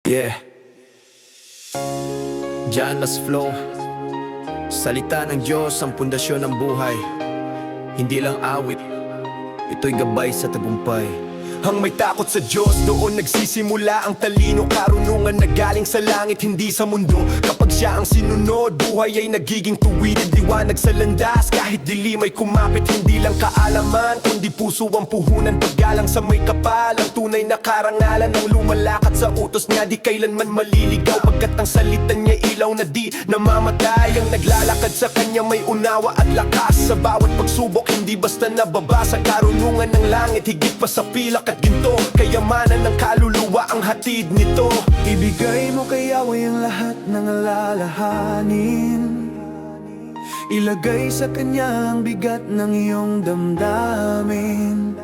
Yeah, Janlas Flow. Salita ng Diyos ang pundasyon ng buhay. Hindi lang awit, ito'y gabay sa tagumpay. Ang may takot sa Diyos, doon nagsisimula ang talino. Karunungan na galing sa langit, hindi sa mundo. Kapag siya ang sinunod, buhay ay nagiging tuwid. Liwanag sa landas, kahit dilim ay kumapit. Hindi lang kaalaman, kundi puso ang puhunan. Paggalang sa may kapal, ang tunay na karangalan. Ang lumalakat sa utos niya, di kailanman maliligaw. Pagkat ang salita niya ilaw na di namamatay. Ang naglalakad sa kanya may unawa at lakas. Sa bawat pagsubok, hindi basta nababasa. Karunungan ng langit, higit pa sa pilak at ginto. Kayamanan ng kaluluwa ang hatid nito. Ibigay mo kay Yahweh ang lahat ng alalahanin. Ilagay sa kanya ang bigat ng iyong damdamin.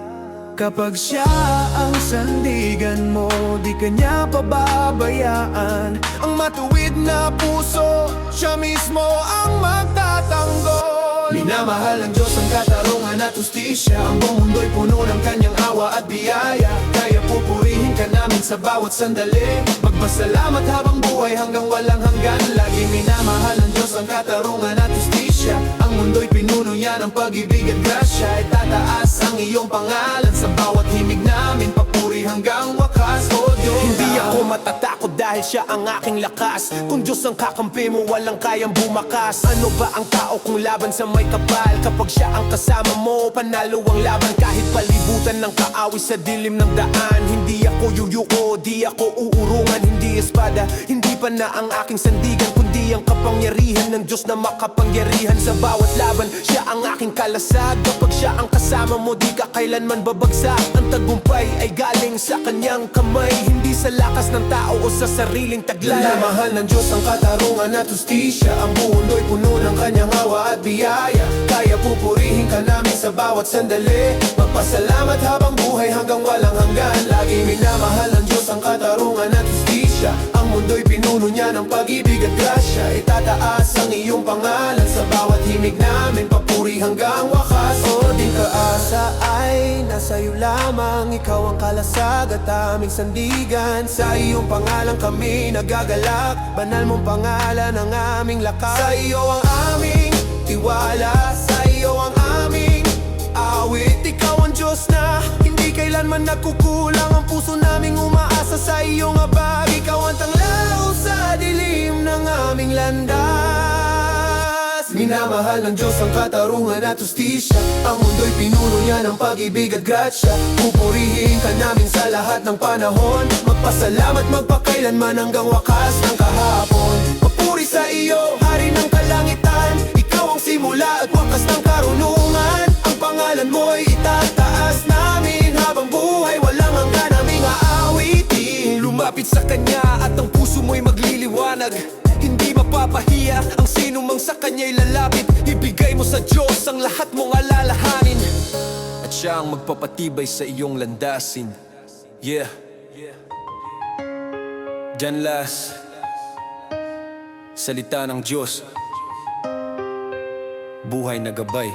Kapag siya ang sandigan mo, di kanya pababayaan. Ang matuwid na puso, siya mismo ang magtatanggol. Minamahal ng Diyos ang katarungan at hustisya. Ang buong mundo'y puno ng kanyang awa at biyaya. Kaya pupurihin ka namin sa bawat sandali. Magpasalamat habang buhay hanggang walang hanggan. Lagi minamahal ng Diyos ang katarungan at hustisya. Ang mundo'y pinuno niya ng pag-ibig at grasya. Itataas ang iyong pangalan sa bawat himig namin. Papuri hanggang wakas, O Diyos. Hindi ako matatakot dahil siya ang aking lakas. Kung Diyos ang kakampi mo, walang kayang bumakas. Ano ba ang tao kung laban sa may kapal? Kapag siya ang kasama mo, panalo ang laban. Kahit palibutan ng kaaway sa dilim ng daan. Hindi ako yuyuko, di ako uurungan. Hindi espada, hindi pa na ang aking sandigan, kundi ang kapangyarihan ng Diyos na makapangyarihan sa bawat laban. Siya ang aking kalasag. Kapag siya ang kasama mo, di ka kailanman babagsak. Ang tagumpay ay galing sa kanyang kamay, hindi sa lakas ng tao o sa sariling taglay. Minamahal ng Diyos ang katarungan at hustisya. Ang buong mundo'y puno ng kanyang awa at biyaya. Kaya pupurihin ka namin sa bawat sandali. Magpasalamat habang buhay hanggang walang hanggan. Lagi minamahal ng Diyos ang katarungan at hustisya. Ang mundo'y pinuno niya ng pag-ibig at grasya. Itataas ang iyong pangalan sa bawat himig namin. Papuri hanggang wakas. O di kaasa ay nasa iyo lamang. Ikaw ang kalasag at aming sandigan. Sa iyong pangalan kami nagagalak. Banal mong pangalan ang aming lakas. Sa iyo ang aming tiwala, sa iyo ang aming awit. Ikaw ang Diyos na hindi kailanman nagkukulang. Ang puso naming umaasa sa iyong habag. Ikaw ang tanglaw sa dilim ng aming landas. Minamahal ng Diyos ang katarungan at hustisya. Ang mundo'y pinuno niya ng pag-ibig at grasya. Pupurihin ka namin sa lahat ng panahon. Magpasalamat magpakailanman hanggang wakas ng kahapon. Papuri sa iyo, Hari ng kalangitan. Ikaw ang simula at wakas ng karunungan. Ang pangalan mo'y itataas namin. Habang buhay walang hanggan naming aawitin. Lumapit sa kanya at ang puso mo'y magliliwanag. Hindi mapapahiya ang sinumang sa kanya'y lalapit. Ibigay mo sa Diyos ang lahat mong alalahanin, at siya ang magpapatibay sa iyong landasin. Yeah, Janlas. Salita ng Diyos, buhay na gabay.